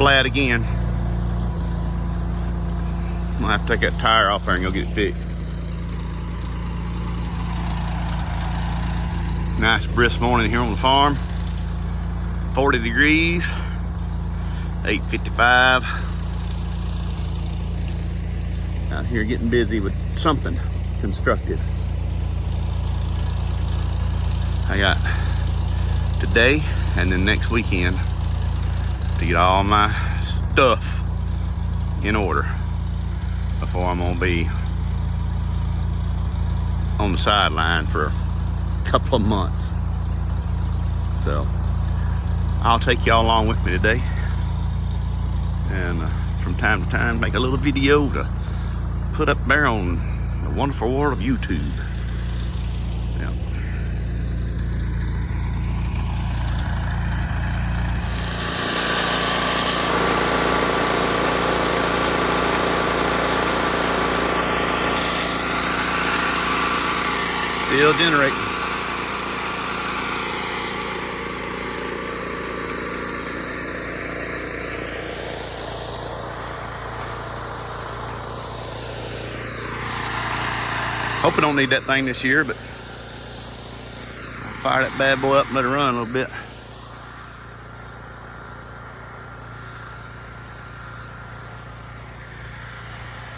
flat again. I'm gonna have to take that tire off there and go get it fixed. Nice brisk morning here on the farm. 40 degrees, 8:55. Out here getting busy with something constructive. I got today and then next weekend to get all my stuff in order before I'm gonna be on the sideline for a couple of months. So I'll take y'all along with me today, and from time to time make a little video to put up there on the wonderful world of YouTube. Yeah. Still generating. Hope I don't need that thing this year, but I'll fire that bad boy up and let it run a little bit.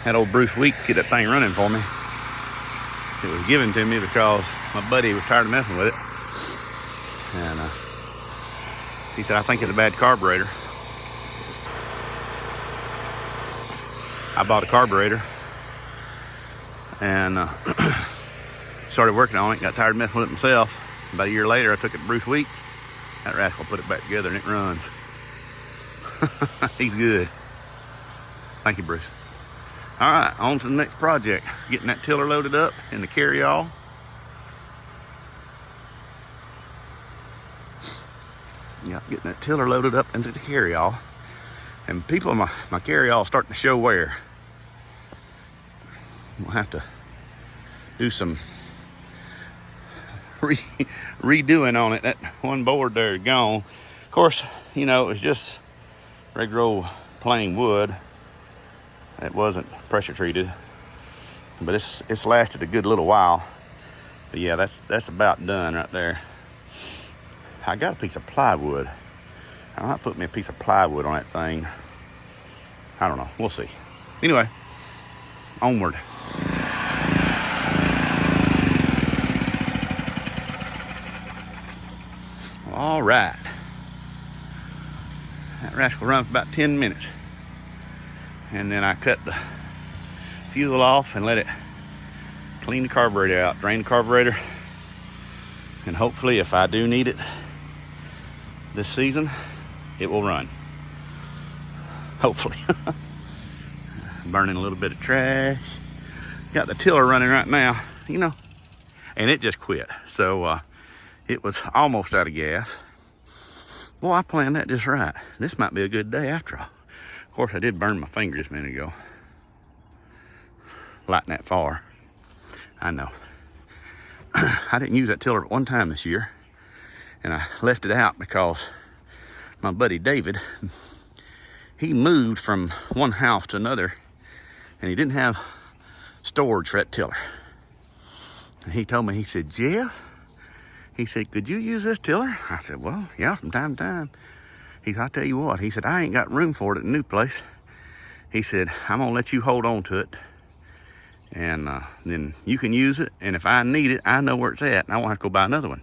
Had old Bruce Week get that thing running for me. It was given to me because my buddy was tired of messing with it. And he said, I think it's a bad carburetor. I bought a carburetor and started working on it. Got tired of messing with it myself. About a year later, I took it to Bruce Weeks. That rascal put it back together and it runs. He's good. Thank you, Bruce. All right, on to the next project. Getting that tiller loaded up in the carry-all. Yeah, getting that tiller loaded up into the carry-all. And people, my carry-all starting to show wear. We'll have to do some redoing on it. That one board there is gone. Of course, you know, it was just regular old plain wood. It wasn't pressure treated, but it's lasted a good little while. But yeah, that's about done right there. I got a piece of plywood. I might put me a piece of plywood on that thing. I don't know. We'll see. Anyway, onward. All right. That rascal runs for about 10 minutes. And then I cut the fuel off and let it clean the carburetor out, drain the carburetor. And hopefully if I do need it this season, it will run. Hopefully. Burning a little bit of trash. Got the tiller running right now, you know, and it just quit. So it was almost out of gas. Boy, I planned that just right. This might be a good day after all. Of course, I did burn my finger just a minute ago. Lighting that far. I know. I didn't use that tiller at one time this year. And I left it out because my buddy David, he moved from one house to another. And he didn't have storage for that tiller. And he told me, he said, Jeff, he said, could you use this tiller? I said, well, yeah, from time to time. He said, I'll tell you what. He said, I ain't got room for it at the new place. He said, I'm going to let you hold on to it. And then you can use it. And if I need it, I know where it's at. And I won't have to go buy another one.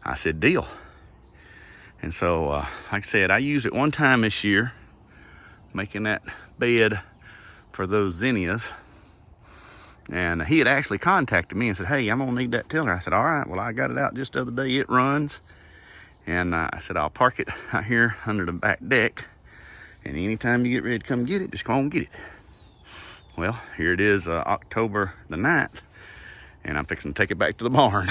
I said, deal. And so, like I said, I used it one time this year, making that bed for those zinnias. And he had actually contacted me and said, hey, I'm going to need that tiller. I said, all right, well, I got it out just the other day. It runs. And I said, I'll park it out here under the back deck. And anytime you get ready to come get it, just come on and get it. Well, here it is, October the 9th. And I'm fixing to take it back to the barn.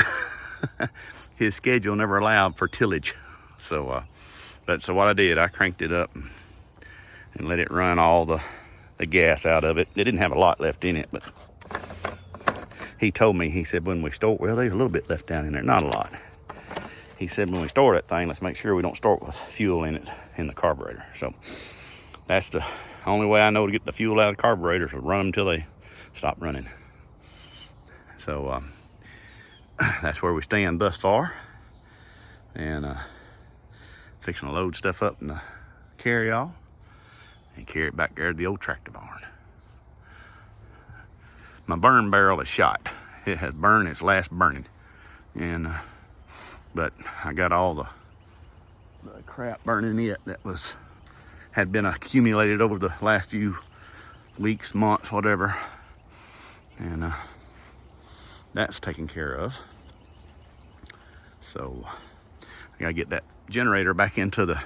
His schedule never allowed for tillage. So, so what I did, I cranked it up and let it run all the gas out of it. It didn't have a lot left in it, but he told me, he said, when we store, well, there's a little bit left down in there, not a lot. He said, when we store that thing, let's make sure we don't store it with fuel in it, in the carburetor. So That's the only way I know to get the fuel out of the carburetors, is run them until they stop running. So that's where we stand thus far. And fixing to load stuff up in the carry-all and carry it back there to the old tractor barn. My burn barrel is shot. It has burned its last burning. And but I got all the crap burning it that had been accumulated over the last few weeks, months, whatever. And that's taken care of. So I gotta get that generator back into the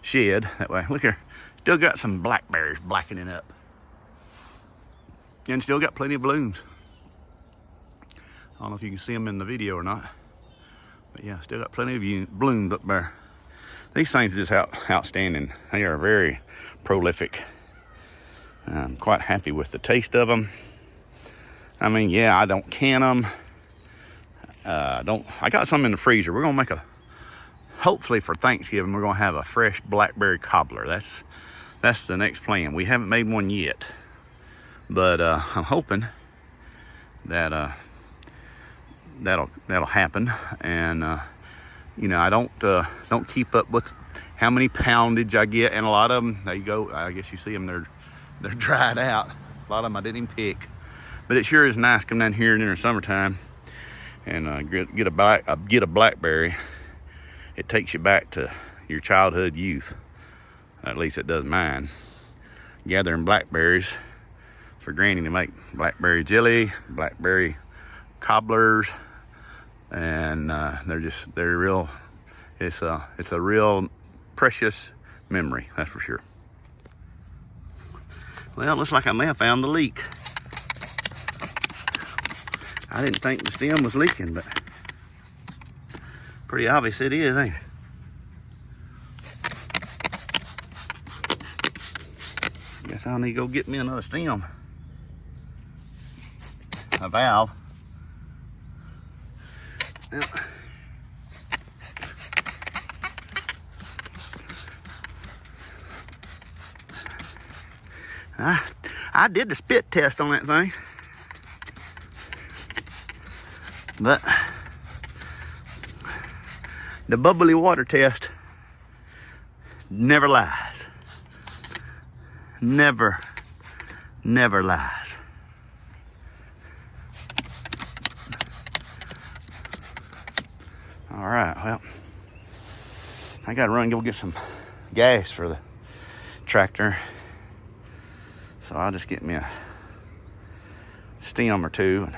shed. That way, look here, still got some blackberries blackening up. And still got plenty of blooms. I don't know if you can see them in the video or not. But yeah, still got plenty of blooms up there. These things are just outstanding. They are very prolific. I'm quite happy with the taste of them. I mean, yeah, I don't can them. I got some in the freezer. We're gonna make hopefully for Thanksgiving, we're gonna have a fresh blackberry cobbler. That's the next plan. We haven't made one yet, but I'm hoping that that'll happen. And you know, I don't keep up with how many poundage I get, and a lot of them, there you go. I guess you see them, they're dried out. A lot of them I didn't even pick, but it sure is nice come down here in the summertime and get a blackberry. It takes you back to your childhood youth. At least it does mine. Gathering blackberries for Granny to make blackberry jelly, blackberry cobblers, and they're real. It's a real precious memory, that's for sure. Well, it looks like I may have found the leak. I didn't think the stem was leaking, but pretty obvious it is, ain't it? Guess I'll need to go get me another stem. A valve. Yeah. I did the spit test on that thing, but the bubbly water test never lies. Never lies. All right, well, I gotta run and go get some gas for the tractor. So I'll just get me a stem or two, and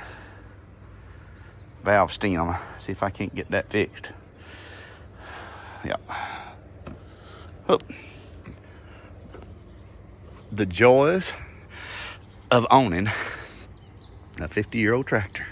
valve stem, see if I can't get that fixed. Yep. Oh. The joys of owning a 50-year-old tractor.